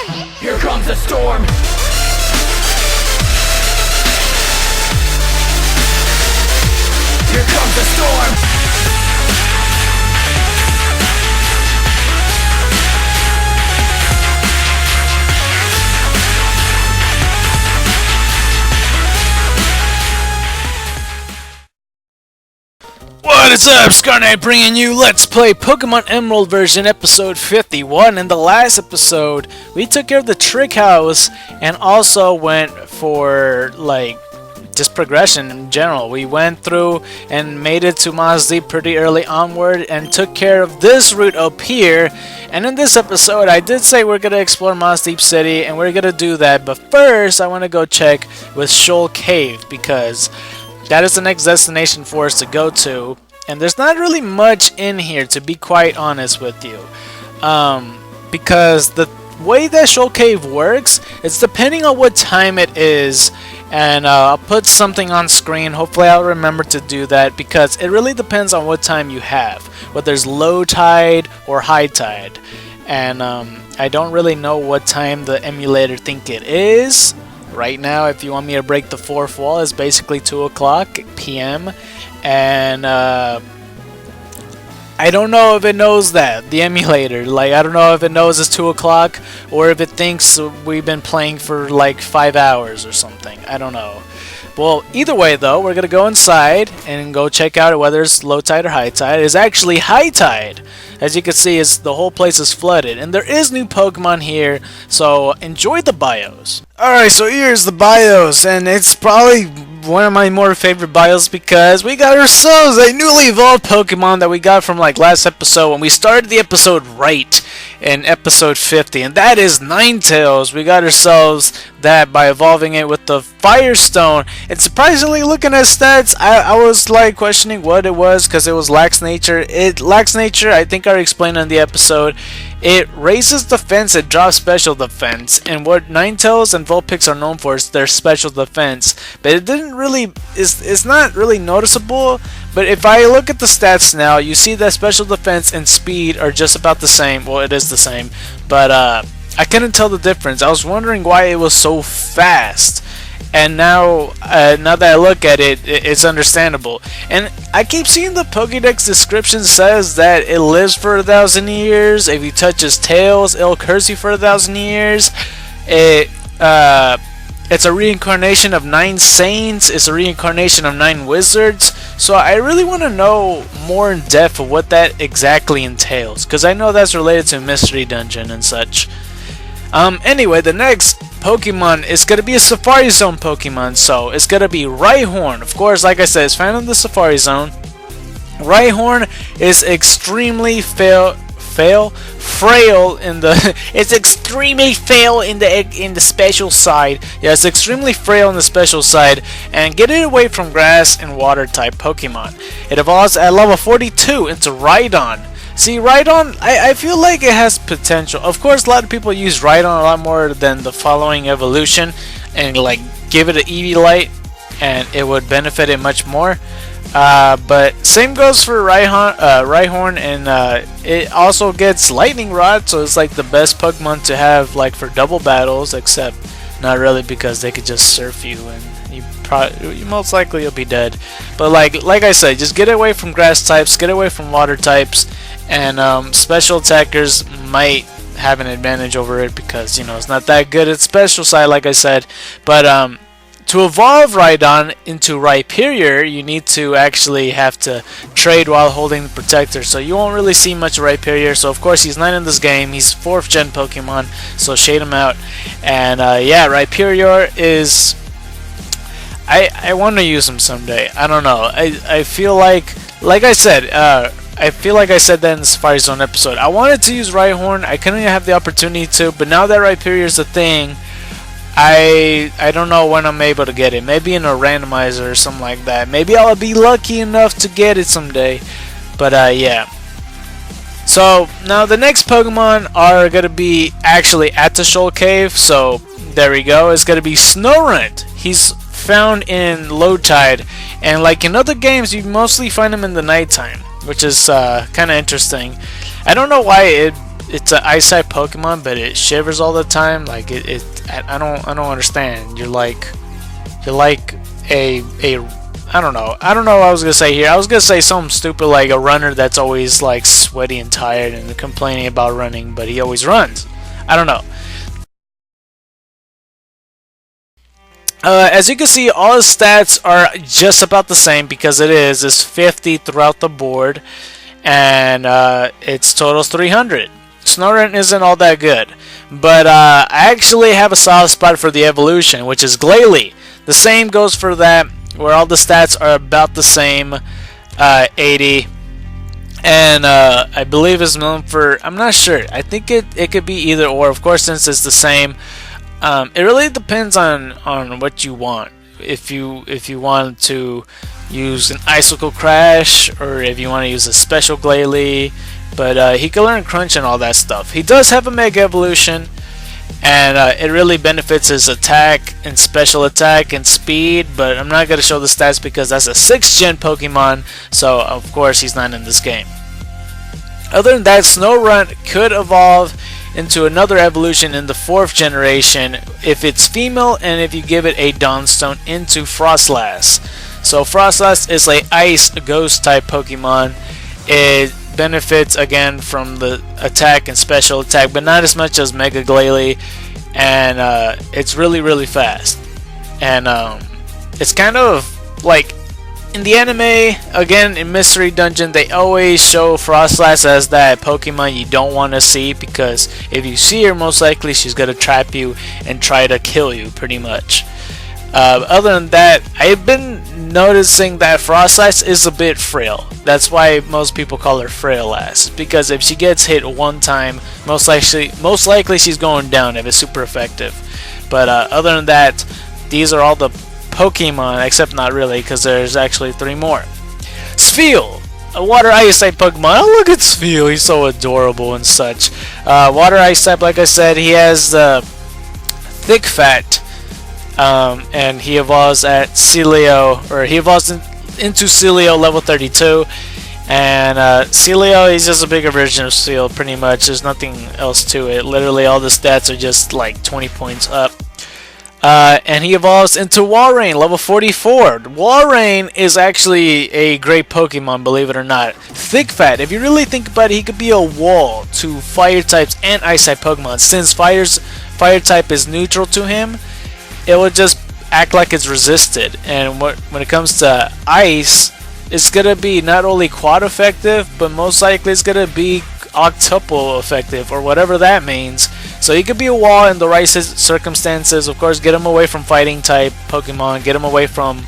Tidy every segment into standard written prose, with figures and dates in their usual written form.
Here comes a storm. Here comes a storm. What is up, Scarnet, bringing you Let's Play Pokemon Emerald version episode 51. In the last episode, we took care of the trick house and also went for, just progression in general. We went through and made it to Mossdeep pretty early onward and took care of this route up here. And in this episode, I did say we're going to explore Mossdeep City, and we're going to do that. But first, I want to go check with Shoal Cave because that is the next destination for us to go to. And there's not really much in here, to be quite honest with you. Because the way that Shoal Cave works, it's depending on what time it is. And I'll put something on screen. Hopefully I'll remember to do that, because it really depends on what time you have. Whether it's low tide or high tide. And I don't really know what time the emulator think it is. Right now, if you want me to break the fourth wall, it's basically 2 o'clock p.m. And I don't know if it knows that, the emulator. I don't know if it knows it's 2 o'clock or if it thinks we've been playing for 5 hours or something. I don't know. Well, either way though, we're gonna go inside and go check out whether it's low tide or high tide. It's actually high tide. As you can see, the whole place is flooded, and there is new Pokemon here, so enjoy the bios. Alright, so here's the bios, and it's probably one of my more favorite bios because we got ourselves a newly evolved Pokemon that we got from last episode when we started the episode right in episode 50, and that is Ninetales. We got ourselves that by evolving it with the Firestone. And surprisingly, looking at stats, I was questioning what it was because it was Lax Nature. It lacks nature, I think I explained in the episode. It raises defense, it drops special defense, and what Ninetales and Vulpix are known for is their special defense. But it didn't really, it's not really noticeable. But if I look at the stats now, you see that special defense and speed are just about the same. Well, it is the same, but I couldn't tell the difference. I was wondering why it was so fast. And now that I look at it, it's understandable. And I keep seeing the Pokédex description says that it lives for 1,000 years. If you touch its tails, it'll curse you for 1,000 years. It's a reincarnation of 9 saints. It's a reincarnation of 9 wizards. So I really want to know more in depth of what that exactly entails, because I know that's related to Mystery Dungeon and such. Anyway, the next Pokemon is going to be a Safari Zone Pokemon, so it's going to be Rhyhorn. Of course, like I said, it's found in the Safari Zone. Rhyhorn is extremely frail in the it's extremely frail in the special side. Yeah, it's extremely frail in the special side, and get it away from grass and water type Pokemon. It evolves at level 42 into Rhydon. See, Rhydon, I feel like it has potential. Of course, a lot of people use Rhydon a lot more than the following evolution, and give it an EV light, and it would benefit it much more. But same goes for Rhyhorn, and it also gets Lightning Rod, so it's the best Pokemon to have for double battles, except not really, because they could just surf you and you most likely you'll be dead. But like I said, just get away from grass types, get away from water types, and special attackers might have an advantage over it because it's not that good at special side, like I said. But to evolve Rhydon into Rhyperior, you need to actually have to trade while holding the Protector, so you won't really see much of Rhyperior. So of course he's not in this game, he's 4th gen Pokemon, so shade him out. And yeah, Rhyperior is, I want to use him someday. I don't know, I feel like I said, I feel like I said that in the Safari Zone episode, I wanted to use Rhyhorn, I couldn't have the opportunity to, but now that Rhyperior is a thing, I don't know when I'm able to get it. Maybe in a randomizer or something like that. Maybe I'll be lucky enough to get it someday. But yeah. So now the next Pokemon are gonna be actually at the Shoal Cave. So there we go. It's gonna be Snorunt. He's found in low tide, and in other games, you mostly find him in the nighttime, which is kind of interesting. I don't know why it's an ice type Pokemon, but it shivers all the time. Like I don't understand. You're like a I don't know what I was gonna say here. I was gonna say something stupid like a runner that's always like sweaty and tired and complaining about running, but he always runs. I don't know. As you can see, all his stats are just about the same because it's 50 throughout the board, and its total's 300. Snorunt isn't all that good, but I actually have a soft spot for the evolution, which is Glalie. The same goes for that, where all the stats are about the same, 80, and I believe it's known for, I'm not sure, I think it could be either or. Of course, since it's the same, it really depends on what you want. If you want to use an Icicle Crash, or if you want to use a special Glalie, but he can learn Crunch and all that stuff. He does have a Mega Evolution, and it really benefits his attack and special attack and speed, but I'm not going to show the stats because that's a 6th gen Pokemon, so of course he's not in this game. Other than that, Snorunt could evolve into another evolution in the 4th generation if it's female and if you give it a Dawnstone into Frostlass. So Frostlass is a ice ghost type Pokemon. It benefits again from the attack and special attack, but not as much as Mega Glalie, and it's really fast. And it's kind of like in the anime, again in Mystery Dungeon, they always show Frostlass as that Pokemon you don't want to see, because if you see her, most likely she's gonna trap you and try to kill you pretty much. Other than that, I've been noticing that Frostlass is a bit frail. That's why most people call her Frailass, because if she gets hit one time, most likely she's going down if it's super effective. But other than that, these are all the Pokemon, except not really, because there's actually 3 more. Spheal, a water ice type Pokemon. Oh, look at Spheal, he's so adorable and such. Water ice type, like I said, he has the thick fat. And he evolves at Celio, or he evolves into Celio level 32, and Celio is just a bigger version of Steel pretty much. There's nothing else to it. Literally all the stats are just like 20 points up. And he evolves into Walrein, level 44. Walrein is actually a great Pokemon, believe it or not. Thick Fat, if you really think about it, he could be a wall to fire types and ice type Pokemon. Since fire type is neutral to him, it will just act like it's resisted. And when it comes to ice, it's gonna be not only quad effective, but most likely it's gonna be octuple effective, or whatever that means. So he could be a wall in the right circumstances. Of course, get him away from fighting type Pokemon, get him away from,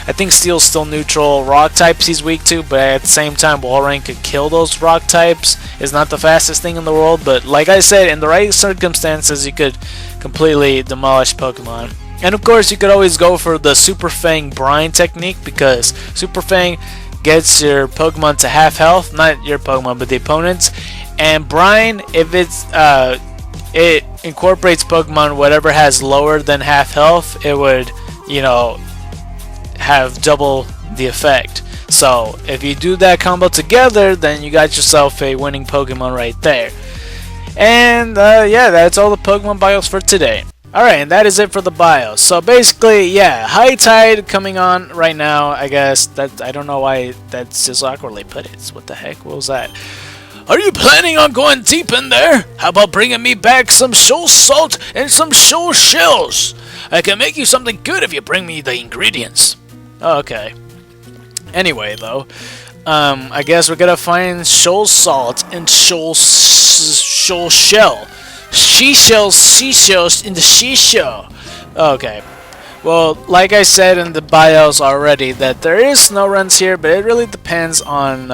I think Steel's still neutral, rock types he's weak to, but at the same time Walrein could kill those rock types. It's not the fastest thing in the world, but like I said, in the right circumstances you could completely demolish Pokemon. And of course you could always go for the Super Fang Brine technique, because Super Fang gets your Pokemon to half health, not your Pokemon but the opponent's, and Brine, if it's it incorporates Pokemon whatever has lower than half health, it would, you know, have double the effect. So if you do that combo together, then you got yourself a winning Pokemon right there. And yeah, that's all the Pokemon bios for today. Alright, and that is it for the bios. So basically, yeah, High Tide coming on right now, I guess. That I don't know why that's just awkwardly put it. What the heck? What was that? Are you planning on going deep in there? How about bringing me back some shoal salt and some shoal shells? I can make you something good if you bring me the ingredients. Oh, okay. Anyway, though, I guess we're gonna find shoal salt and shoal shell. Shee Shells in the Seashore. Okay. Well, like I said in the bios already, that there is snow runs here, but it really depends on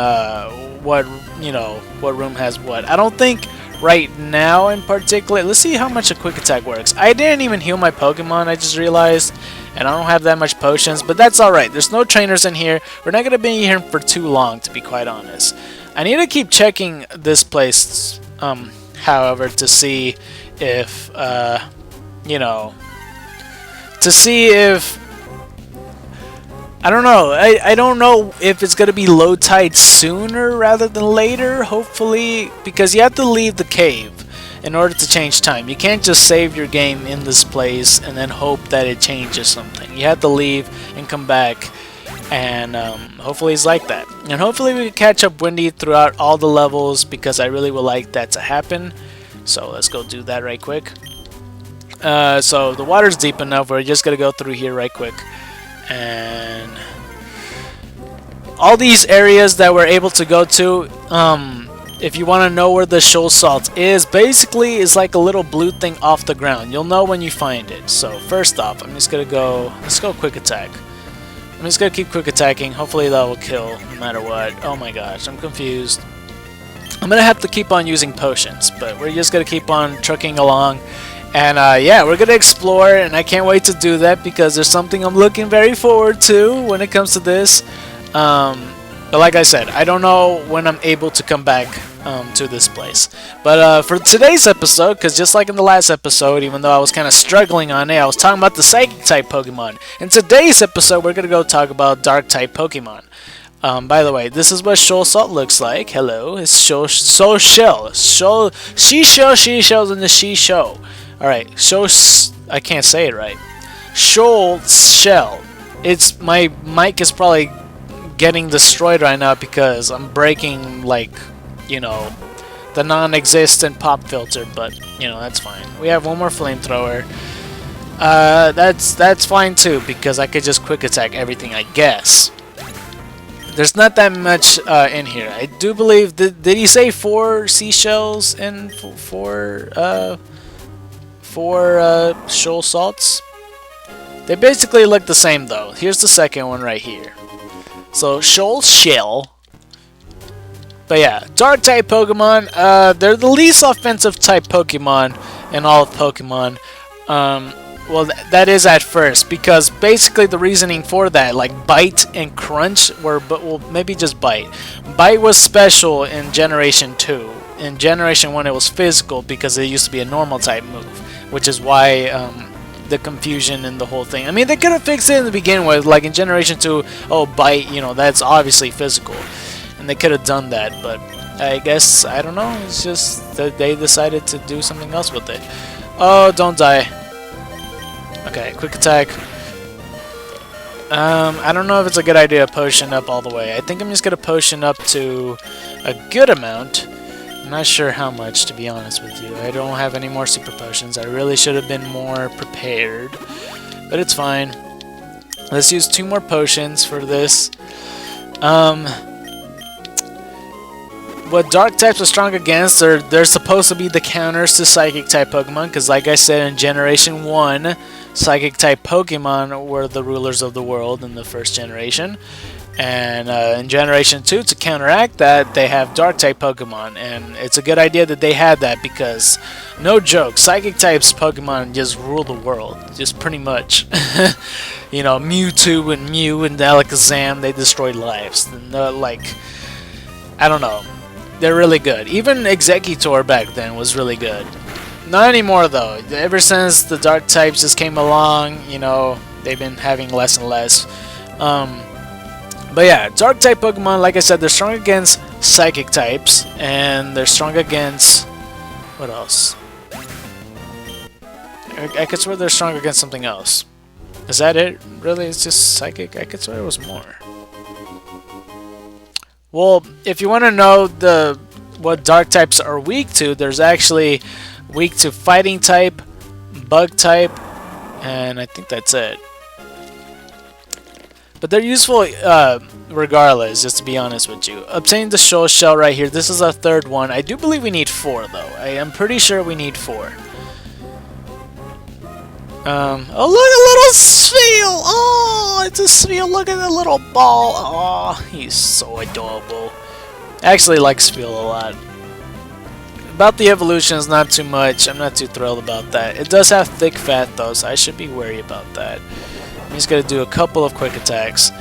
what room has what. I don't think right now in particular. Let's see how much a quick attack works. I didn't even heal my Pokemon, I just realized, and I don't have that much potions, but that's alright. There's no trainers in here. We're not gonna be here for too long, to be quite honest. I need to keep checking this place, however, to see if I don't know. I don't know if it's gonna be low tide sooner rather than later. Hopefully, because you have to leave the cave in order to change time. You can't just save your game in this place and then hope that it changes something. You have to leave and come back, and hopefully it's like that. And hopefully we can catch up Windy throughout all the levels, because I really would like that to happen. So let's go do that right quick. So the water's deep enough. We're just gonna go through here right quick, and all these areas that we're able to go to, if you want to know where the shoal salt is, basically is like a little blue thing off the ground. You'll know when you find it. So first off, I'm just gonna go, let's go quick attack. I'm just gonna keep quick attacking. Hopefully that will kill no matter what. Oh my gosh, I'm confused. I'm gonna have to keep on using potions, but we're just gonna keep on trucking along. And yeah, we're gonna explore, and I can't wait to do that because there's something I'm looking very forward to when it comes to this. But like I said, I don't know when I'm able to come back to this place. But for today's episode, because just like in the last episode, even though I was kind of struggling on it, I was talking about the Psychic type Pokemon. In today's episode, we're gonna go talk about Dark type Pokemon. By the way, this is what Shoal Salt looks like. Hello, it's Shee Shells, and the Shee Show. Alright, I can't say it right. Shoal Shell. It's, my mic is probably getting destroyed right now because I'm breaking, like, you know, the non-existent pop filter, but, you know, that's fine. We have one more flamethrower. That's fine too, because I could just quick attack everything, I guess. There's not that much in here. I do believe, did he say 4 seashells and 4 shoal salts? They basically look the same though. Here's the second one right here. So Shoal Shell. But yeah, Dark type Pokemon. They're the least offensive type Pokemon in all of Pokemon. Well, that is at first, because basically the reasoning for that, like Bite and Crunch were, well, maybe just Bite. Bite was special in Generation 2. In Generation 1 it was physical because it used to be a normal type move, which is why the confusion and the whole thing. I mean, they could have fixed it in the beginning with, like in Generation 2, oh, Bite, you know, that's obviously physical. And they could have done that, but I guess, I don't know, it's just that they decided to do something else with it. Oh, don't die. Okay, quick attack. I don't know if it's a good idea to potion up all the way. I think I'm just gonna potion up to a good amount. I'm not sure how much, to be honest with you. I don't have any more super potions. I really should have been more prepared, but it's fine. Let's use 2 more potions for this. What dark types are strong against, they're supposed to be the counters to psychic type Pokemon, because like I said, in Generation 1, psychic type Pokemon were the rulers of the world in the first generation. And in Generation 2, to counteract that, they have dark type Pokemon, and it's a good idea that they had that, because no joke, psychic types Pokemon just rule the world, just pretty much. You know, Mewtwo and Mew and Alakazam, they destroyed lives. And, like, I don't know, they're really good. Even Executor back then was really good. Not anymore though. Ever since the dark types just came along, you know, they've been having less and less. But yeah, dark type Pokemon, like I said, they're strong against psychic types, and they're strong against, what else? I could swear they're strong against something else. Is that it? Really? It's just psychic? I could swear it was more. Well, if you want to know what dark types are weak to, there's actually weak to fighting type, bug type, and I think that's it. But they're useful regardless, just to be honest with you. Obtain the Shoal Shell right here. This is our 3rd one. I do believe we need 4 though. I am pretty sure we need 4. Oh, look, a little Spheal! Oh, it's a Spheal. Look at the little ball. Oh, he's so adorable. I actually like Spheal a lot. About the evolutions, not too much. I'm not too thrilled about that. It does have thick fat though, so I should be wary about that. I'm just gonna do a couple of quick attacks.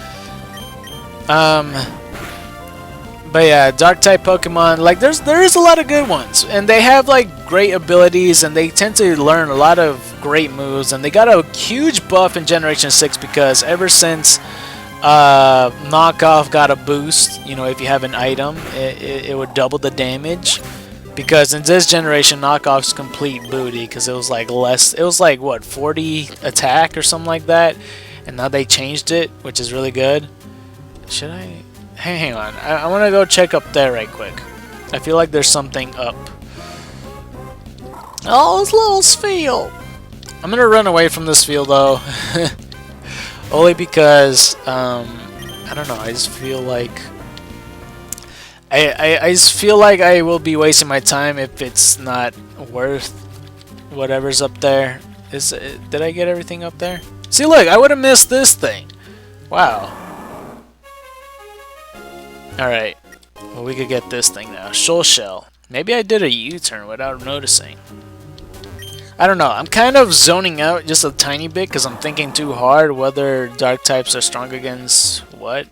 But yeah, dark type Pokemon, like there is a lot of good ones, and they have like great abilities, and they tend to learn a lot of great moves, and they got a huge buff in Generation 6 because ever since Knockoff got a boost. You know, if you have an item, it would double the damage. Because in this generation, knockoff's complete booty. Because it was like less. It was like what, 40 attack or something like that. And now they changed it, which is really good. Should I? Hang on. I want to go check up there right quick. I feel like there's something up. Oh, this little field. I'm gonna run away from this field though. Only because I don't know. I just feel like I just feel like I will be wasting my time if it's not worth whatever's up there. Did I get everything up there? See, look, I would have missed this thing. Wow. Alright. Well, we could get this thing now. Shoal Shell. Maybe I did a U-turn without noticing. I don't know. I'm kind of zoning out just a tiny bit because I'm thinking too hard whether dark types are strong against what.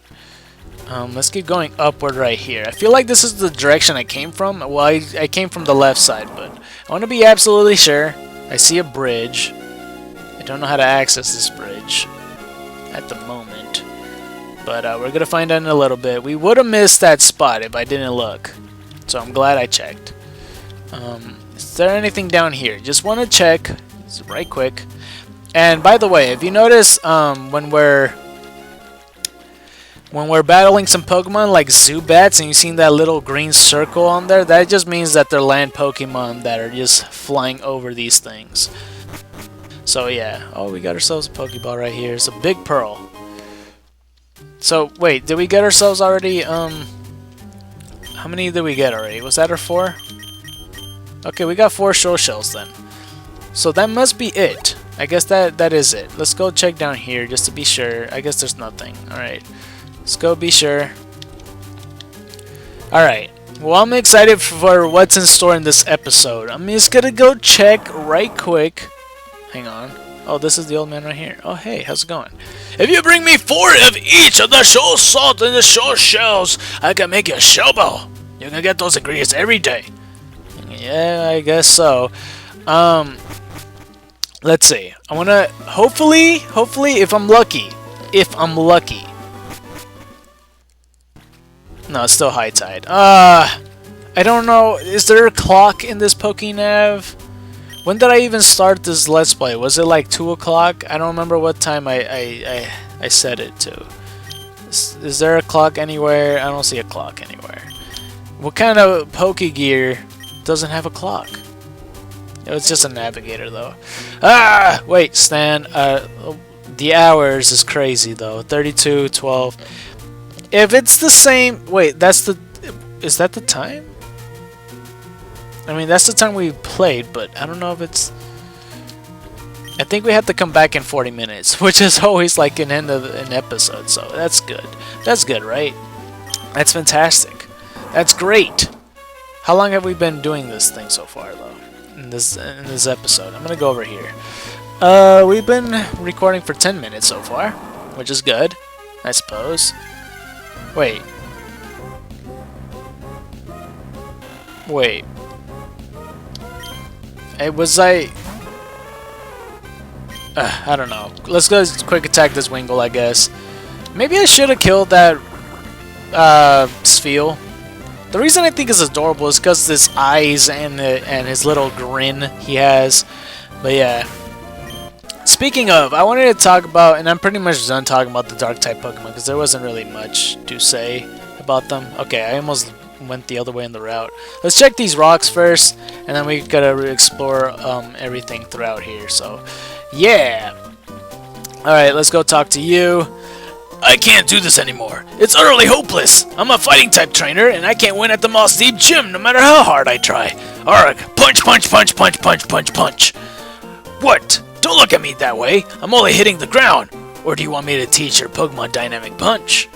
Let's keep going upward right here. I feel like this is the direction I came from. Well, I came from the left side, but I want to be absolutely sure. I see a bridge. I don't know how to access this bridge at the moment. But we're going to find out in a little bit. We would have missed that spot if I didn't look. So I'm glad I checked. Is there anything down here? Just want to check right quick. And by the way, if you notice when we're battling some Pokemon like Zubats and you seen that little green circle on there, that just means that they're land Pokemon that are just flying over these things. So yeah. Oh, we got ourselves a Pokeball right here. It's a big pearl. So, wait, did we get ourselves already, how many did we get already? Was that our 4? Okay, we got 4 Shoal Shells then. So that must be it. I guess that is it. Let's go check down here just to be sure. I guess there's nothing. Alright. Let's go be sure. Alright. Well, I'm excited for what's in store in this episode. I'm just gonna go check right quick. Hang on. Oh, this is the old man right here. Oh, hey, how's it going? If you bring me 4 of each of the shoal salt and the shoal shells, I can make you a shell ball. You can get those ingredients every day. Yeah, I guess so. Let's see. I wanna hopefully, if I'm lucky. No, it's still high tide. I don't know. Is there a clock in this Pokénav? When did I even start this Let's Play? Was it like 2 o'clock? I don't remember what time I set it to. Is there a clock anywhere? I don't see a clock anywhere. What kind of Pokegear doesn't have a clock? It's just a navigator though. Ah! Wait, Stan. The hours is crazy though. 32, 12. If it's the same... Wait, that's the... Is that the time? I mean, that's the time we played, but I don't know if it's... I think we have to come back in 40 minutes, which is always like an end of an episode, so that's good. That's good, right? That's fantastic. That's great. How long have we been doing this thing so far, though? In this episode. I'm gonna go over here. We've been recording for 10 minutes so far, which is good, I suppose. Wait. Hey, was I don't know. Let's go quick attack this Wingull, I guess. Maybe I should have killed that Spheal. The reason I think it's adorable is because his eyes and his little grin he has. But yeah. Speaking of, I wanted to talk about, and I'm pretty much done talking about the dark type Pokemon because there wasn't really much to say about them. Okay, I almost went the other way in the route. Let's check these rocks first, and then we gotta explore everything throughout here. So, yeah. All right, let's go talk to you. I can't do this anymore. It's utterly hopeless. I'm a fighting type trainer, and I can't win at the Mossdeep Gym no matter how hard I try. Arg! Punch, punch, punch, punch, punch, punch, punch. What? Don't look at me that way. I'm only hitting the ground. Or do you want me to teach your Pokemon Dynamic Punch?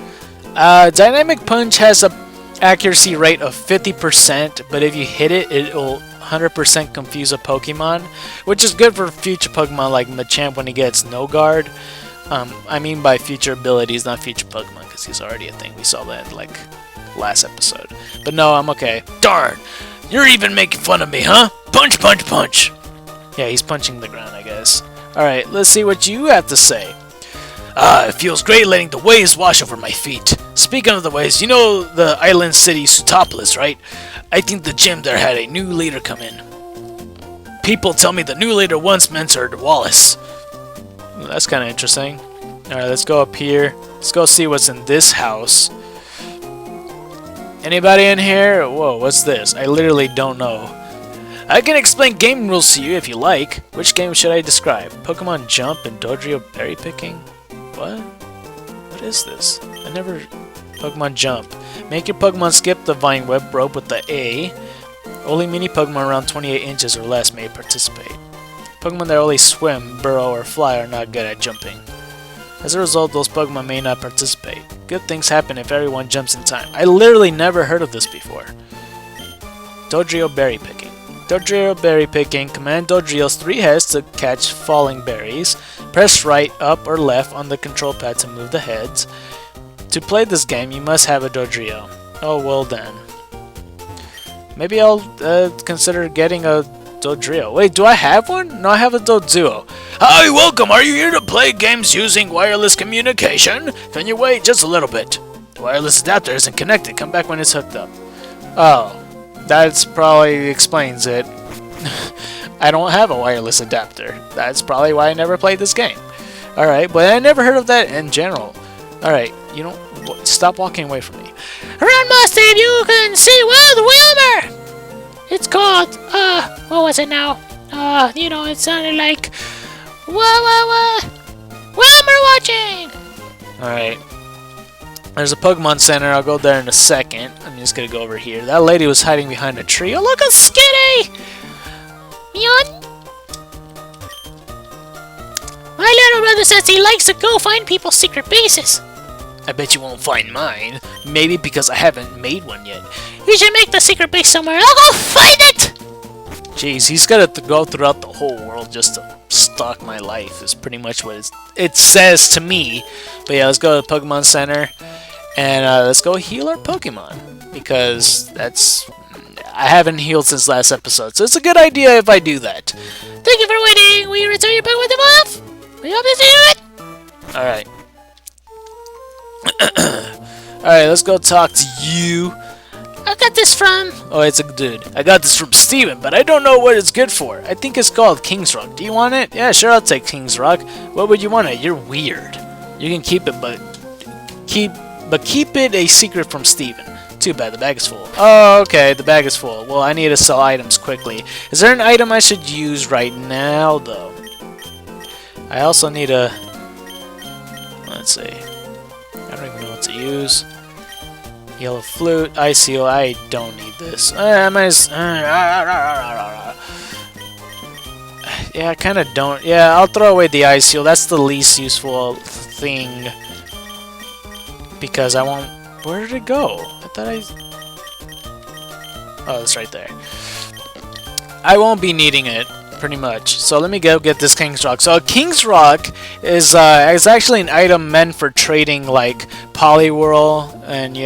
Dynamic Punch has a accuracy rate of 50%, but if you hit it, it'll 100% confuse a Pokemon, which is good for future Pokemon like Machamp when he gets no guard. I mean by future abilities, not future Pokemon, because he's already a thing. We saw that like last episode. But no, I'm okay. Darn! You're even making fun of me, huh? Punch, punch, punch! Yeah, he's punching the ground, I guess. Alright, let's see what you have to say. Ah, it feels great letting the waves wash over my feet. Speaking of the waves, you know the island city Sutopolis, right? I think the gym there had a new leader come in. People tell me the new leader once mentored Wallace. Well, that's kind of interesting. Alright, let's go up here. Let's go see what's in this house. Anybody in here? Whoa, what's this? I literally don't know. I can explain game rules to you if you like. Which game should I describe? Pokemon Jump and Dodrio berry picking? What? What is this? I never... Pokemon Jump. Make your Pokemon skip the vine web rope with the A. Only mini Pokemon around 28 inches or less may participate. Pokemon that only swim, burrow, or fly are not good at jumping. As a result, those Pokemon may not participate. Good things happen if everyone jumps in time. I literally never heard of this before. Dodrio berry picking. Dodrio berry picking. Command Dodrio's 3 heads to catch falling berries. Press right, up, or left on the control pad to move the heads. To play this game, you must have a Dodrio. Oh, well then. Maybe I'll consider getting a Dodrio. Wait, do I have one? No, I have a Doduo. Hi, welcome! Are you here to play games using wireless communication? Can you wait just a little bit? The wireless adapter isn't connected. Come back when it's hooked up. Oh, that's probably explains it. I don't have a wireless adapter. That's probably why I never played this game. Alright, but I never heard of that in general. Alright, you don't... Stop walking away from me. Around Mossdeep, you can see Wild Wilmer! It's called, what was it now? You know, it sounded like... Wilmer watching! Alright. There's a Pokemon Center. I'll go there in a second. I'm just gonna go over here. That lady was hiding behind a tree. Oh, look, a Skitty! Meon? My little brother says he likes to go find people's secret bases. I bet you won't find mine. Maybe because I haven't made one yet. You should make the secret base somewhere. I'll go find it! Jeez, he's got to go throughout the whole world just to stalk my life. Is pretty much what it says to me. But yeah, let's go to the Pokemon Center. And let's go heal our Pokemon. Because that's... I haven't healed since last episode. So it's a good idea if I do that. Thank you for waiting. Will you return your Pokemon to Wolf? Will you help me do it? Alright. Alright, let's go talk to you. I got this from... Oh, it's a dude. I got this from Steven, but I don't know what it's good for. I think it's called King's Rock. Do you want it? Yeah, sure, I'll take King's Rock. What would you want it? You're weird. You can keep it, but keep it a secret from Steven. Too bad, the bag is full. Oh, okay, the bag is full. Well, I need to sell items quickly. Is there an item I should use right now, though? I also need a... Let's see. I don't even know what to use. Yellow flute, ice seal. I don't need this. Yeah, I kind of don't. Yeah, I'll throw away the ice seal. That's the least useful thing. Because I won't... Where did it go? I thought I... Oh, it's right there. I won't be needing it, pretty much. So let me go get this King's Rock. So King's Rock is actually an item meant for trading, like Poliwhirl, and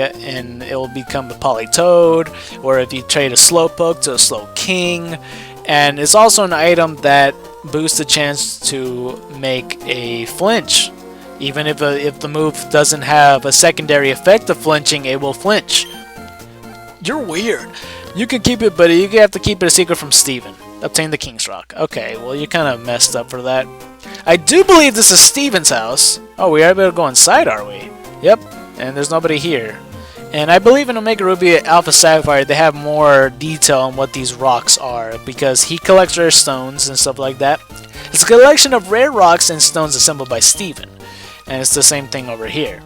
it will become a Politoad, or if you trade a Slowpoke to a Slowking. And it's also an item that boosts the chance to make a flinch. Even if the move doesn't have a secondary effect of flinching, it will flinch. You're weird. You can keep it, but you have to keep it a secret from Steven. Obtain the King's Rock. Okay, well, you kind of messed up for that. I do believe this is Steven's house. Oh, we are able to go inside, are we? Yep, and there's nobody here. And I believe in Omega Ruby and Alpha Sapphire, they have more detail on what these rocks are, because he collects rare stones and stuff like that. It's a collection of rare rocks and stones assembled by Steven. And it's the same thing over here.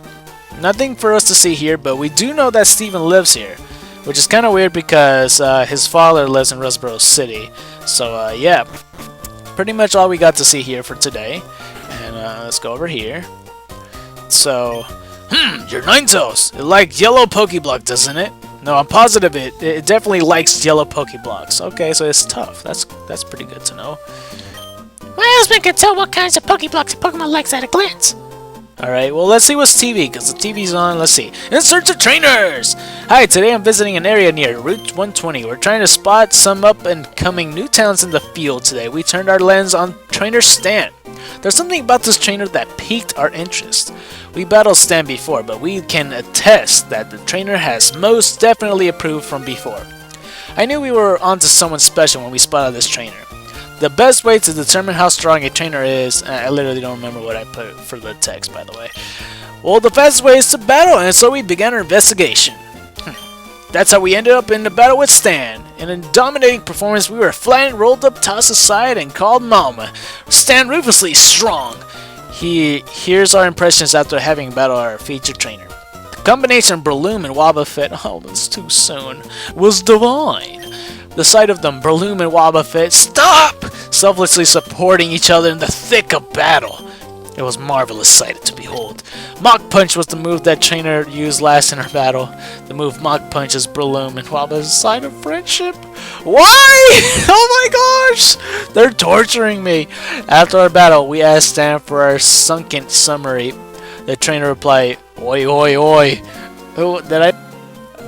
Nothing for us to see here, but we do know that Steven lives here. Which is kind of weird because his father lives in Rosboro City. So, yeah. Pretty much all we got to see here for today. And let's go over here. So, your Ninetales. It likes yellow Pokeblock, doesn't it? No, I'm positive it definitely likes yellow Pokeblocks. Okay, so it's tough. That's pretty good to know. My husband can tell what kinds of Pokeblocks a Pokemon likes at a glance. Alright, well, let's see what's TV, because the TV's on. Let's see. In search of trainers! Hi, today I'm visiting an area near Route 120. We're trying to spot some up-and-coming new talents in the field today. We turned our lens on Trainer Stan. There's something about this trainer that piqued our interest. We battled Stan before, but we can attest that the trainer has most definitely improved from before. I knew we were onto someone special when we spotted this trainer. The best way to determine how strong a trainer is, I literally don't remember what I put for the text, by the way. Well, the fastest way is to battle, and so we began our investigation. That's how we ended up in the battle with Stan. In a dominating performance, we were flattened, rolled up, tossed aside, and called Mama. Stan ruthlessly strong. Here's our impressions after having battled our featured trainer. The combination of Breloom and Wobbuffet, oh, that's too soon, was divine. The sight of them, Breloom and Wobbuffet, stop! Selflessly supporting each other in the thick of battle. It was marvelous sight to behold. Mach Punch was the move that trainer used last in our battle. The move Mach Punch is Breloom and Wobbuffet's sign of friendship. Why? Oh my gosh! They're torturing me. After our battle, we asked Stan for our sunken summary. The trainer replied, "Oi, oi, oi." Oh, did I?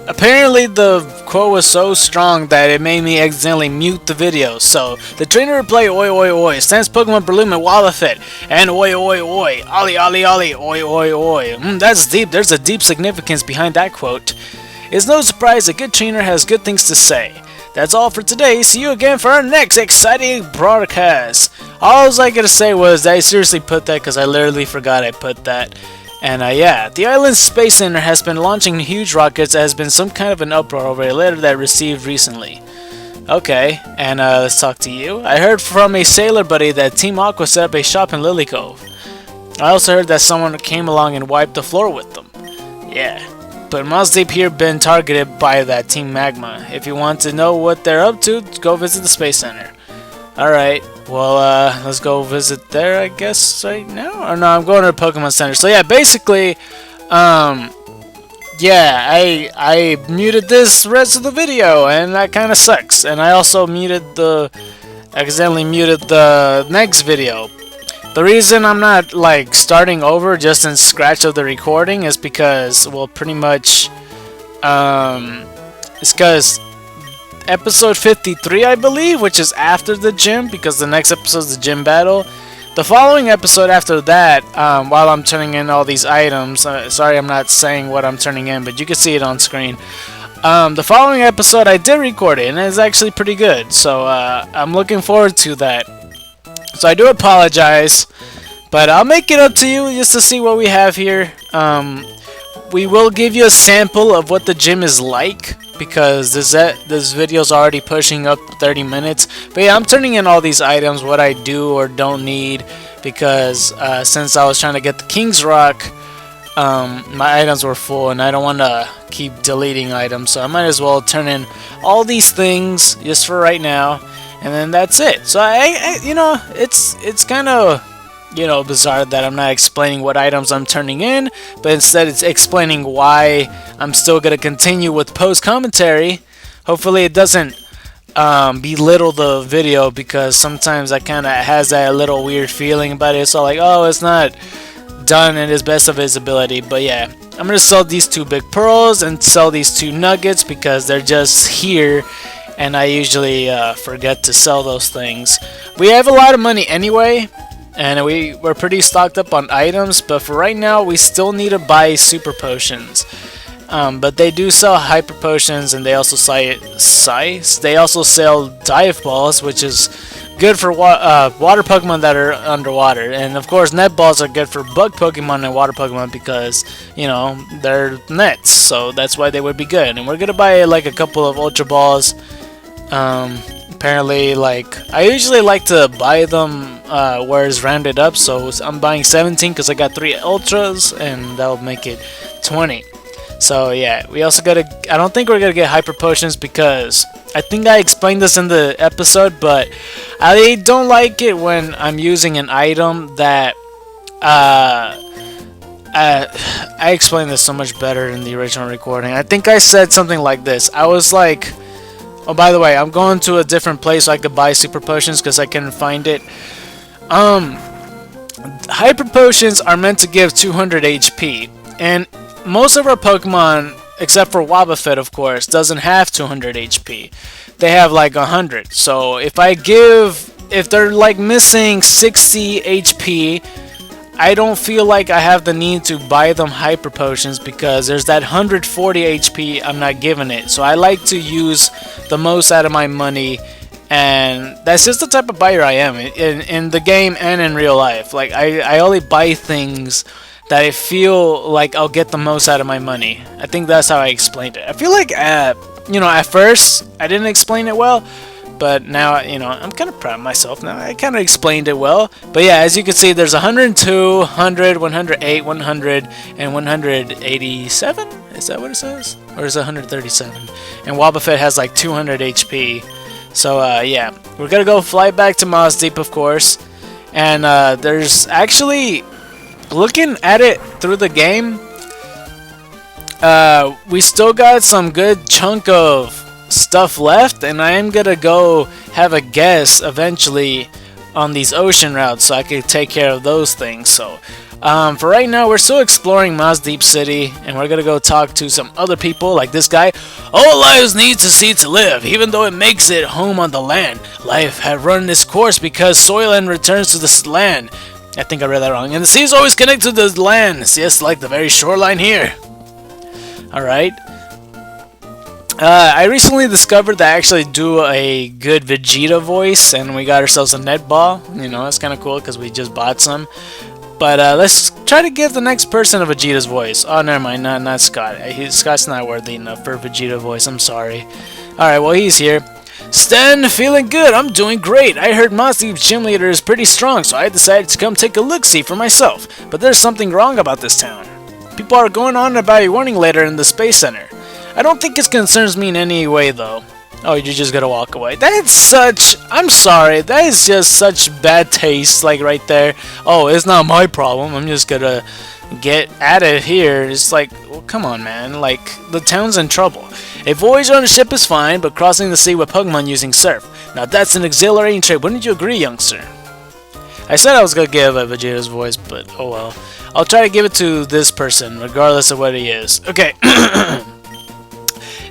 Apparently the quote was so strong that it made me accidentally mute the video. So the trainer replied, "Oi, oi, oi." Stan's Pokemon Breloom and Wobbuffet, and oi, oi, oi. Ollie, ollie, ollie. Oi, oi, oi. That's deep. There's a deep significance behind that quote. It's no surprise a good trainer has good things to say. That's all for today. See you again for our next exciting broadcast. All I was gonna say was I seriously put that because I literally forgot I put that. And yeah, the island's space center has been launching huge rockets. There has been some kind of an uproar over a letter that I received recently. Okay, and let's talk to you. I heard from a sailor buddy that Team Aqua set up a shop in Lily Cove. I also heard that someone came along and wiped the floor with them. Yeah, but Mossdeep here been targeted by that Team Magma. If you want to know what they're up to, go visit the space center. Alright, well, let's go visit there, I guess, right now? Or no, I'm going to the Pokemon Center. So yeah, basically, yeah, I muted this rest of the video, and that kind of sucks. And I also accidentally muted the next video. The reason I'm not, starting over just in scratch of the recording is because, well, pretty much, it's because episode 53, I believe, which is after the gym, because the next episode is the gym battle. The following episode after that, while I'm turning in all these items, sorry I'm not saying what I'm turning in, but you can see it on screen. The following episode I did record it, and it's actually pretty good, so I'm looking forward to that. So I do apologize, but I'll make it up to you just to see what we have here. We will give you a sample of what the gym is like, because this video's already pushing up 30 minutes. But yeah, I'm turning in all these items, what I do or don't need, because since I was trying to get the King's Rock, my items were full, and I don't want to keep deleting items, so I might as well turn in all these things just for right now, and then that's it. So I you know, it's kind of, you know, bizarre that I'm not explaining what items I'm turning in, but instead it's explaining why I'm still gonna continue with post commentary. Hopefully it doesn't belittle the video, because sometimes I kind of has that little weird feeling about it. It's all like, oh, it's not done in its best of its ability. But yeah, I'm gonna sell these 2 big pearls and sell these 2 nuggets because they're just here, and I usually forget to sell those things. We have a lot of money anyway, and we're pretty stocked up on items, but for right now we still need to buy super potions. But they do sell hyper potions, and they also sell dive balls, which is good for water Pokemon that are underwater. And of course, net balls are good for bug Pokemon and water Pokemon because, you know, they're nets, so that's why they would be good. And we're gonna buy like a couple of Ultra Balls. Apparently, I usually like to buy them where it's rounded up, so I'm buying 17 because I got 3 Ultras, and that'll make it 20. So yeah, we also gotta, I don't think we're gonna get hyper potions because I think I explained this in the episode, but I don't like it when I'm using an item that I explained this so much better in the original recording. I think I said something like this. I was like, oh, by the way, I'm going to a different place so I could buy super potions because I couldn't find it. Hyper potions are meant to give 200 HP, and most of our Pokemon, except for Wobbuffet, of course, doesn't have 200 HP. They have like 100. So if I give if they're like missing 60 HP, I don't feel like I have the need to buy them hyper potions because there's that 140 HP I'm not giving it. So I like to use the most out of my money, and that's just the type of buyer I am in the game and in real life. Like I only buy things that I feel like I'll get the most out of my money. I think that's how I explained it. I feel like you know, at first I didn't explain it well, but now, you know, I'm kind of proud of myself now. I kind of explained it well. But yeah, as you can see, there's 102, 100, 108, 100, and 187? Is that what it says? Or is it 137? And Wobbuffet has like 200 HP. So yeah, we're gonna go fly back to Mossdeep, of course. And there's actually, looking at it through the game, we still got some good chunk of stuff left, and I am gonna go have a guess eventually on these ocean routes so I can take care of those things. So for right now, we're still exploring Mossdeep City, and we're gonna go talk to some other people like this guy. All lives need to sea to live, even though it makes it home on the land. Life have run its course because soil and returns to the land. I think I read that wrong. And the sea is always connected to the land, just like the very shoreline here. Alright. I recently discovered that I actually do a good Vegeta voice, and we got ourselves a net ball. You know, that's kind of cool because we just bought some. But let's try to give the next person a Vegeta's voice. Oh, never mind, not Scott. Scott's not worthy enough for a Vegeta voice, I'm sorry. Alright, well, he's here. Stan, feeling good. I'm doing great. I heard Mossdeep's gym leader is pretty strong, so I decided to come take a look-see for myself. But there's something wrong about this town. People are going on about a warning letter in the Space Center. I don't think it concerns me in any way, though. Oh, you're just gonna walk away. That's such... I'm sorry. That is just such bad taste, like, right there. Oh, it's not my problem. I'm just gonna get at it here. It's like, well, come on, man. Like, the town's in trouble. A voyage on a ship is fine, but crossing the sea with Pokemon using surf. Now, that's an exhilarating trip. Wouldn't you agree, youngster? I said I was gonna give a Vegeta's voice, but oh well. I'll try to give it to this person, regardless of what he is. Okay.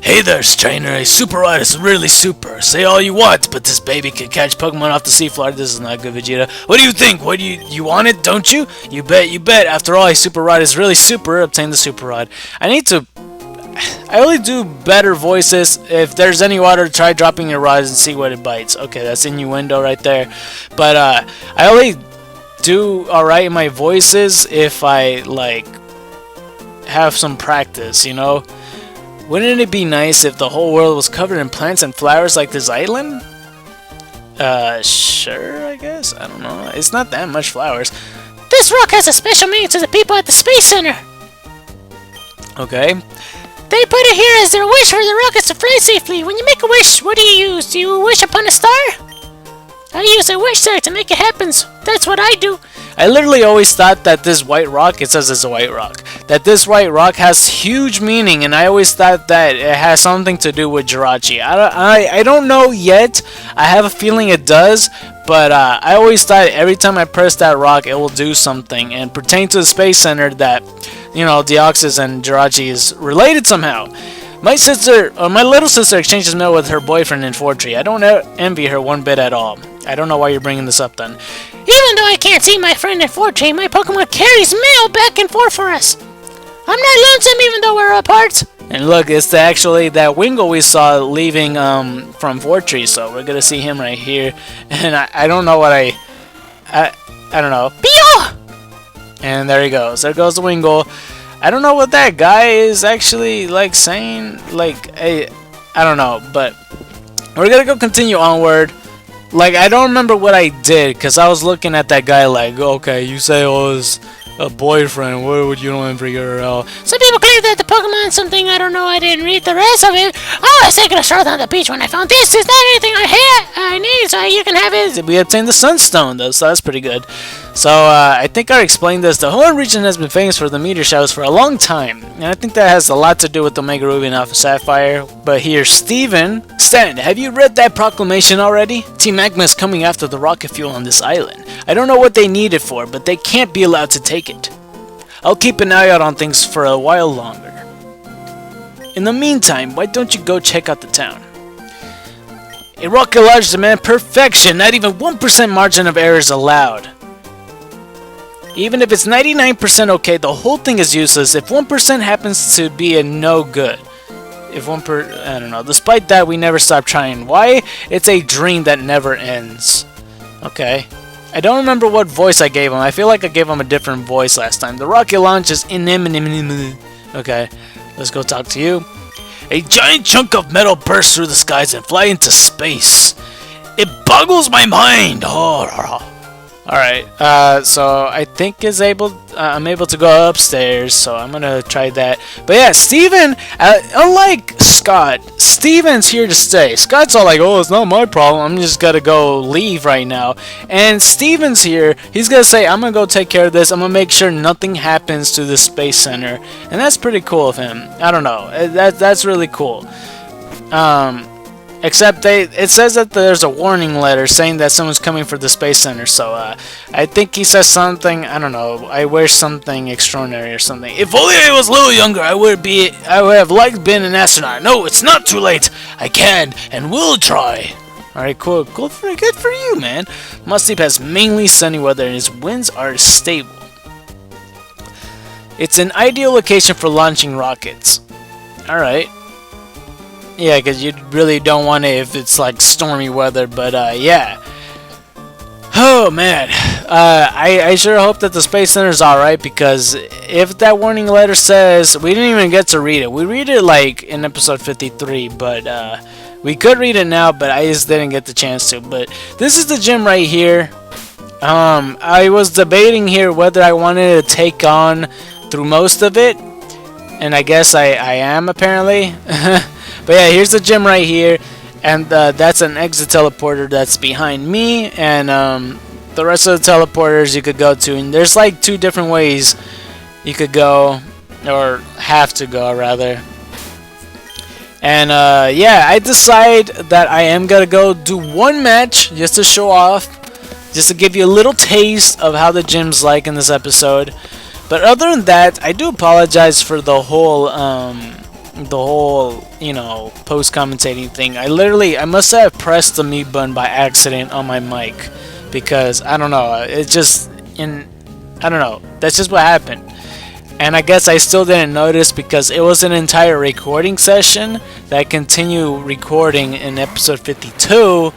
Hey there, strainer. A super ride is really super. Say all you want, but this baby can catch Pokemon off the seafloor. This is not good, Vegeta. What do you think? What do you want it, don't you? You bet, you bet. After all, a super rod is really super. Obtain the super rod. I only do better voices if there's any water. Try dropping your rods and see what it bites. Okay, that's innuendo right there. But I only do alright in my voices if I like have some practice, you know. Wouldn't it be nice if the whole world was covered in plants and flowers like this island? Sure, I guess. I don't know. It's not that much flowers. This rock has a special meaning to the people at the Space Center. Okay. They put it here as their wish for the rockets to fly safely. When you make a wish, what do you use? Do you wish upon a star? I use a wish star to make it happen. That's what I do. I literally always thought that this white rock, it says it's a white rock, that this white rock has huge meaning, and I always thought that it has something to do with Jirachi. I don't know yet. I have a feeling it does, but I always thought every time I press that rock, it will do something, and pertain to the Space Center that, you know, Deoxys and Jirachi is related somehow. My little sister exchanges mail with her boyfriend in Fortree. I don't envy her one bit at all. I don't know why you're bringing this up then. Even though I can't see my friend in Fortree, my Pokemon carries mail back and forth for us. I'm not lonesome even though we're apart. And look, it's actually that Wingull we saw leaving from Fortree, so we're gonna see him right here. And I don't know what I don't know. Pio! And there he goes. There goes the Wingull. I don't know what that guy is actually like saying. Like, I don't know, but we're gonna go continue onward. Like, I don't remember what I did, because I was looking at that guy like, okay, you say I was a boyfriend, what would you want for your Some people claim that the Pokemon something, I don't know, I didn't read the rest of it. Oh, I was taking a stroll on the beach when I found this. Is not anything I need, so you can have it. We obtained the Sunstone, though, so that's pretty good. So, I think I explained this. The Hoenn region has been famous for the meteor showers for a long time, and I think that has a lot to do with Omega Ruby and Alpha Sapphire. But here, Stan, have you read that proclamation already? Team Magma is coming after the rocket fuel on this island. I don't know what they need it for, but they can't be allowed to take it. I'll keep an eye out on things for a while longer. In the meantime, why don't you go check out the town? A rocket launch demands perfection. Not even 1% margin of error is allowed. Even if it's 99% okay, the whole thing is useless if 1% happens to be a no good. If I don't know. Despite that, we never stop trying. Why? It's a dream that never ends. Okay. I don't remember what voice I gave him. I feel like I gave him a different voice last time. The rocket launch is inimitable. Okay. Let's go talk to you. A giant chunk of metal bursts through the skies and fly into space. It boggles my mind. Oh. Alright, so I think I'm able to go upstairs, so I'm gonna try that. But yeah, Steven, unlike Scott, Steven's here to stay. Scott's all like, oh, it's not my problem, I'm just gonna go leave right now. And Steven's here, he's gonna say, I'm gonna go take care of this, I'm gonna make sure nothing happens to the Space Center. And that's pretty cool of him. I don't know, that's really cool. Except it says that there's a warning letter saying that someone's coming for the Space Center, so I think he says something, I don't know, I wish something extraordinary or something. If only I was a little younger, I would have liked being an astronaut. No, it's not too late. I can and will try. Alright, cool. Good for you, man. Mossdeep has mainly sunny weather and its winds are stable. It's an ideal location for launching rockets. Alright. Yeah, because you really don't want it if it's like stormy weather, but yeah. Oh man, I sure hope that the Space Center's alright, because if that warning letter says, we didn't even get to read it. We read it like in episode 53, but we could read it now, but I just didn't get the chance to. But this is the gym right here. I was debating here whether I wanted to take on through most of it, and I guess I am apparently. But yeah, here's the gym right here, and that's an exit teleporter that's behind me, and the rest of the teleporters you could go to, and there's like 2 different ways you could go, or have to go rather. And yeah, I decide that I am gonna go do 1 match just to show off, just to give you a little taste of how the gym's like in this episode. But other than that, I do apologize for the whole you know, post-commentating thing. I must have pressed the mute button by accident on my mic, because I don't know, I don't know, that's just what happened. And I guess I still didn't notice because it was an entire recording session that I continue recording in episode 52,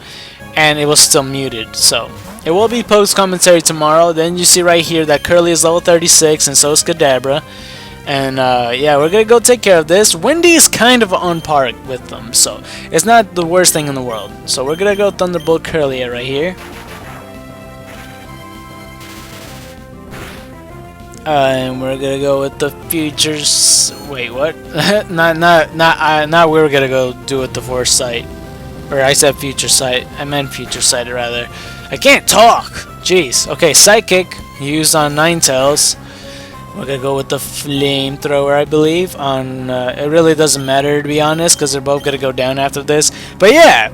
and it was still muted. So it will be post-commentary tomorrow. Then you see right here that Curly is level 36 and so is Kadabra. And yeah, we're gonna go take care of this. Wendy is kind of on par with them, so it's not the worst thing in the world. So we're gonna go Thunderbolt Curly right here. And we're gonna go with the futures. Wait, what? not we were gonna go do with the foresight. Or I said future sight. I meant future sight rather. I can't talk. Jeez. Okay, psychic used on Ninetales. We're gonna go with the flamethrower, I believe. On it really doesn't matter to be honest, because they're both gonna go down after this. But yeah,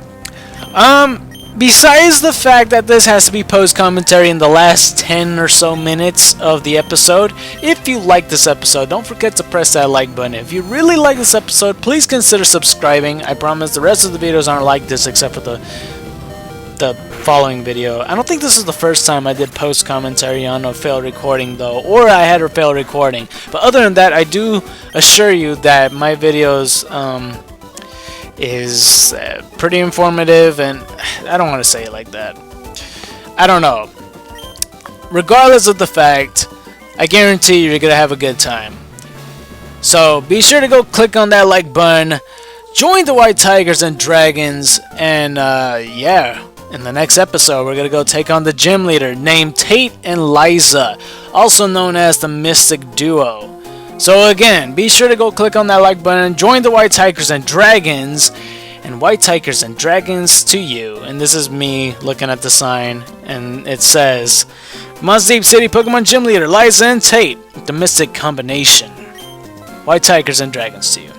besides the fact that this has to be post-commentary in the last 10 or so minutes of the episode, if you like this episode, don't forget to press that like button. If you really like this episode, please consider subscribing. I promise the rest of the videos aren't like this except for the following video. I don't think this is the first time I did post-commentary on a failed recording though, or I had a failed recording. But other than that, I do assure you that my videos is pretty informative, and I don't want to say it like that. I don't know. Regardless of the fact, I guarantee you're gonna have a good time. So be sure to go click on that like button, join the White Tigers and Dragons, and yeah, in the next episode we're gonna go take on the gym leader named Tate and Liza, also known as the Mystic Duo. So again, be sure to go click on that like button, join the White Tigers and Dragons, and White Tigers and Dragons to you. And this is me looking at the sign, and it says, Mossdeep City Pokemon Gym Leader, Liza and Tate, the Mystic Combination. White Tigers and Dragons to you.